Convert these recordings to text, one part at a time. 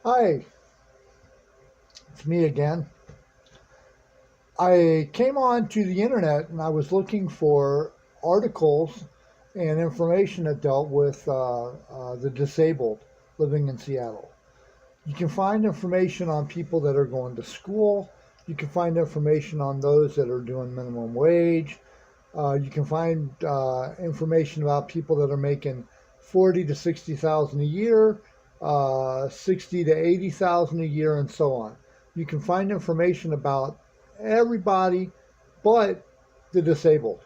Hi, it's me again. I came on to the internet and I was looking for articles and information that dealt with the disabled living in Seattle. You can find information on people that are going to school. You can find information on those that are doing minimum wage. You can find information about people that are making 40 to 60,000 a year, 60 to 80,000 a year, and so on. You can find information about everybody but the disabled.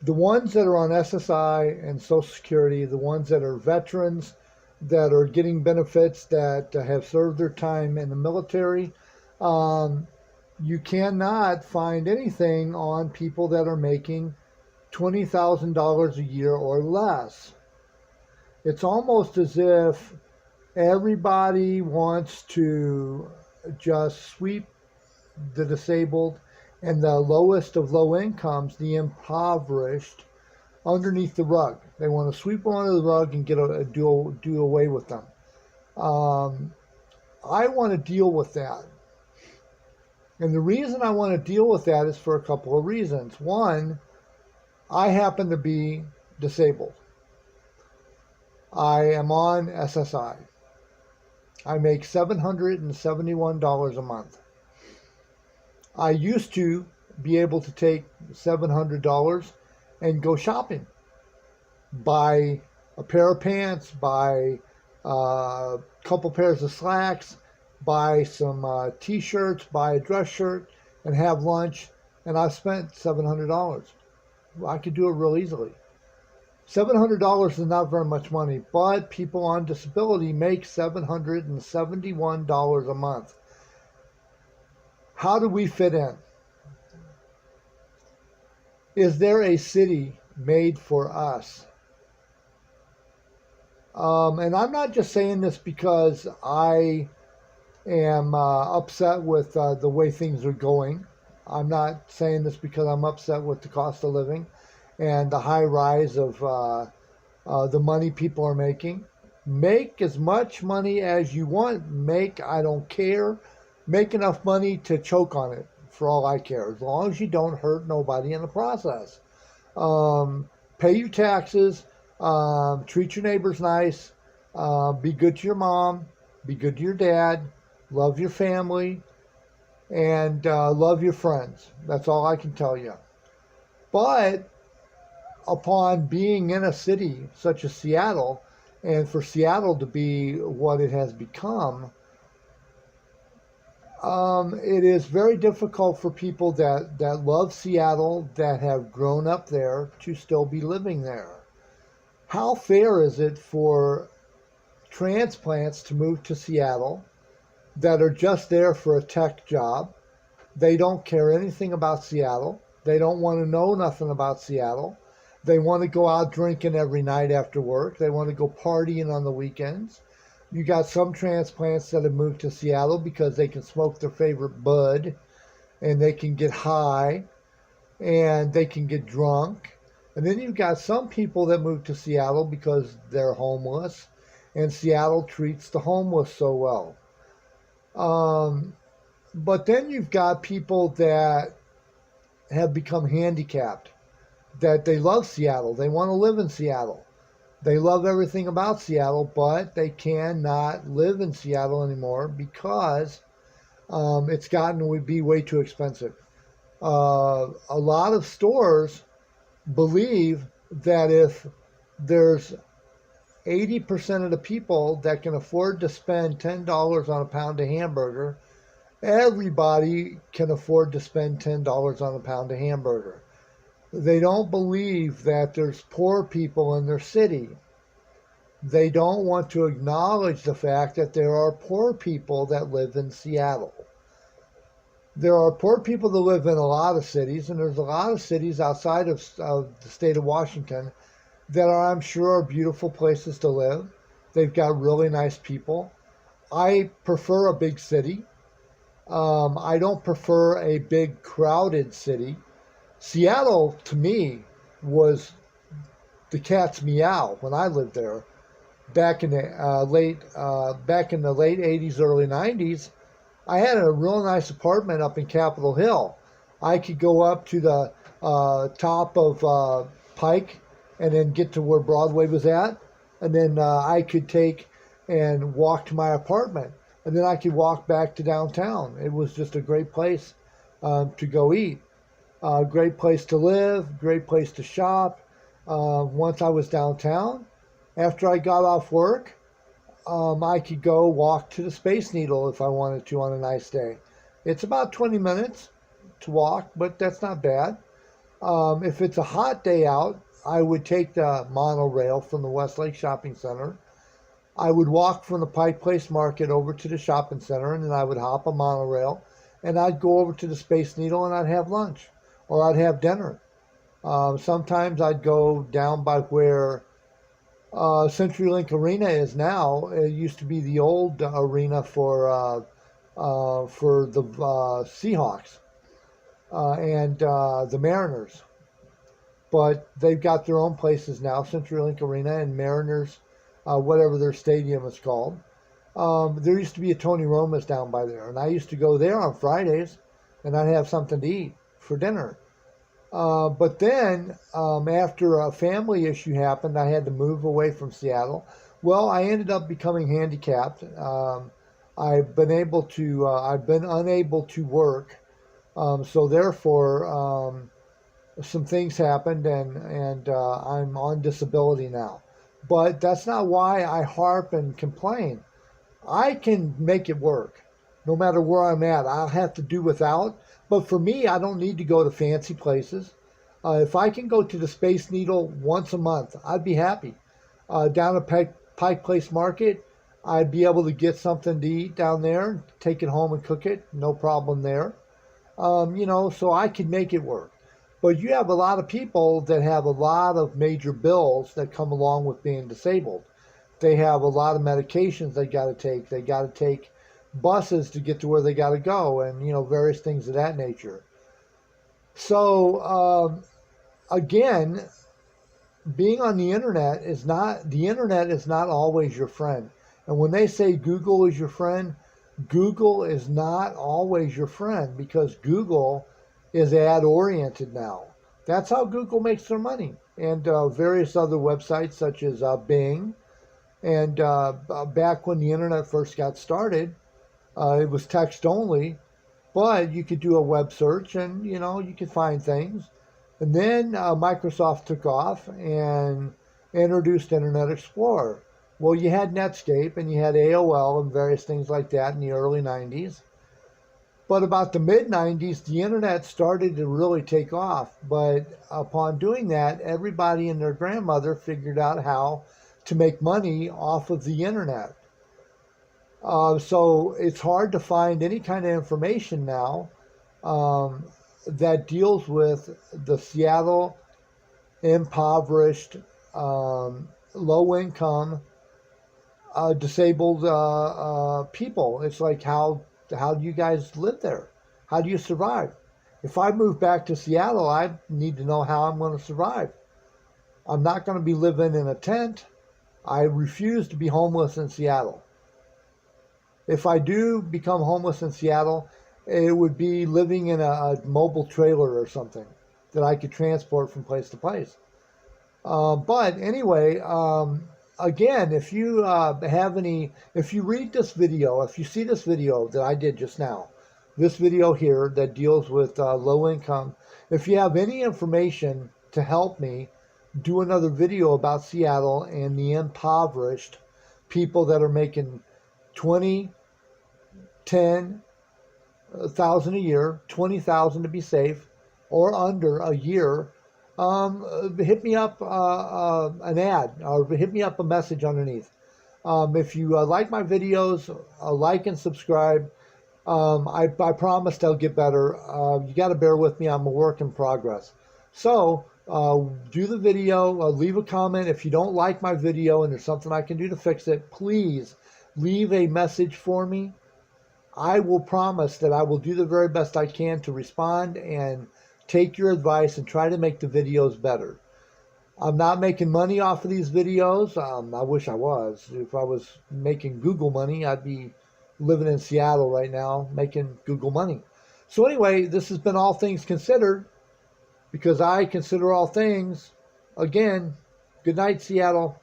The ones that are on SSI and Social Security, the ones that are veterans, that are getting benefits, that have served their time in the military. Um, you cannot find anything on people that are making $20,000 a year or less. It's almost as if everybody wants to just sweep the disabled and the lowest of low incomes, the impoverished, underneath the rug. They want to sweep them under the rug and do away with them. Um, I want to deal with that. And the reason I want to deal with that is for a couple of reasons. One, I happen to be disabled. I am on SSI. I make $771 a month. I used to be able to take $700 and go shopping, buy a pair of pants, buy a couple pairs of slacks, buy some t-shirts, buy a dress shirt, and have lunch. And I've spent $700. I could do it real easily. $700 is not very much money, but people on disability make $771 a month. How do we fit in? Is there a city made for us? And I'm not just saying this because I am upset with the way things are going. I'm not saying this because I'm upset with the cost of living and the high rise of the money people are making. Make as much money as you want. I don't care. Make enough money to choke on it for all I care, as long as you don't hurt nobody in the process. Pay your taxes, treat your neighbors nice, be good to your mom, be good to your dad, love your family, and love your friends. That's all I can tell you. But upon being in a city such as Seattle, and for Seattle to be what it has become, it is very difficult for people that love Seattle, that have grown up there, to still be living there. How fair is it for transplants to move to Seattle that are just there for a tech job? They don't care anything about Seattle. They don't want to know nothing about Seattle. They want to go out drinking every night after work. They want to go partying on the weekends. You got some transplants that have moved to Seattle because they can smoke their favorite bud and they can get high and they can get drunk. And then you've got some people that move to Seattle because they're homeless and Seattle treats the homeless so well. Um, but then you've got people that have become handicapped, that they love Seattle. They want to live in Seattle. They love everything about Seattle, but they cannot live in Seattle anymore because it's gotten to be way too expensive. A lot of stores believe that if there's 80% of the people that can afford to spend $10 on a pound of hamburger, everybody can afford to spend $10 on a pound of hamburger. They don't believe that there's poor people in their city. They don't want to acknowledge the fact that there are poor people that live in Seattle. There are poor people that live in a lot of cities, and there's a lot of cities outside of the state of Washington that are, I'm sure, are beautiful places to live. They've got really nice people. I prefer a big city. I don't prefer a big crowded city. Seattle, to me, was the cat's meow when I lived there. back in the late '80s, early '90s. I had a real nice apartment up in Capitol Hill. I could go up to the top of Pike and then get to where Broadway was at, and then I could take and walk to my apartment, and then I could walk back to downtown. It was just a great place to go eat, great place to live, great place to shop. Once I was downtown, after I got off work, I could go walk to the Space Needle if I wanted to on a nice day. It's about 20 minutes to walk, but that's not bad. If it's a hot day out, I would take the monorail from the Westlake Shopping Center. I would walk from the Pike Place Market over to the shopping center, and then I would hop a monorail, and I'd go over to the Space Needle, and I'd have lunch, or I'd have dinner. Sometimes I'd go down by where CenturyLink Arena is now. It used to be the old arena for the Seahawks and the Mariners, but they've got their own places now, CenturyLink Arena and Mariners, whatever their stadium is called. There used to be a Tony Roma's down by there, and I used to go there on Fridays, and I'd have something to eat for dinner. But then, after a family issue happened, I had to move away from Seattle. Well, I ended up becoming handicapped. I've been unable to work. So therefore, some things happened, and I'm on disability now. But that's not why I harp and complain. I can make it work, no matter where I'm at. I'll have to do without. But for me, I don't need to go to fancy places. If I can go to the Space Needle once a month, I'd be happy. Down at Pike Place Market, I'd be able to get something to eat down there, take it home and cook it, no problem there. So I can make it work. But you have a lot of people that have a lot of major bills that come along with being disabled. They have a lot of medications they got to take. They got to take buses to get to where they got to go, and various things of that nature. So again, being on the internet is not always your friend. And when they say Google is your friend, Google is not always your friend, because Google is ad oriented now. That's how Google makes their money, and various other websites such as Bing. And back when the internet first got started, it was text only, but you could do a web search, and you could find things. And then Microsoft took off and introduced Internet Explorer. Well, you had Netscape and you had AOL and various things like that in the early '90s. But about the mid '90s, the internet started to really take off. But upon doing that, everybody and their grandmother figured out how to make money off of the internet. So it's hard to find any kind of information now that deals with the Seattle impoverished, low income, disabled people. It's like, how do you guys live there? How do you survive? If I move back to Seattle, I need to know how I'm going to survive. I'm not going to be living in a tent. I refuse to be homeless in Seattle. If I do become homeless in Seattle, it would be living in a mobile trailer or something that I could transport from place to place. But anyway, again, if you if you read this video, if you see this video that I did just now, this video here that deals with low income, if you have any information to help me do another video about Seattle and the impoverished people that are making 20, 10,000 a year, 20,000 to be safe, or under a year, hit me up an ad, or hit me up a message underneath. If you like my videos, like and subscribe. I promise they'll get better. You got to bear with me. I'm a work in progress. So do the video, leave a comment. If you don't like my video and there's something I can do to fix it, please leave a message for me. I will promise that I will do the very best I can to respond and take your advice and try to make the videos better. I'm not making money off of these videos. I wish I was. If I was making Google money, I'd be living in Seattle right now making Google money. So anyway, this has been All Things Considered, because I consider all things. Again, good night, Seattle.